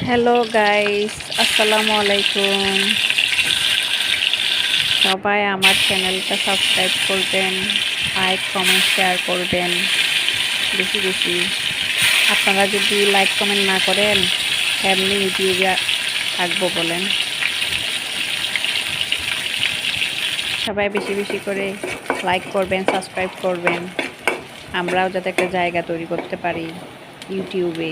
Hello guys, আসসালামু আলাইকুম। সবাই আমার চ্যানেলটা সাবস্ক্রাইব করবেন, লাইক কমেন্ট শেয়ার করবেন বেশি বেশি। আপনারা যদি লাইক কমেন্ট না করেন এমনি ইউটিউবে থাকবো বলেন। সবাই বেশি বেশি করে লাইক করবেন, সাবস্ক্রাইব করবেন, আমরাও যাতে একটা জায়গা তৈরি করতে পারি ইউটিউবে।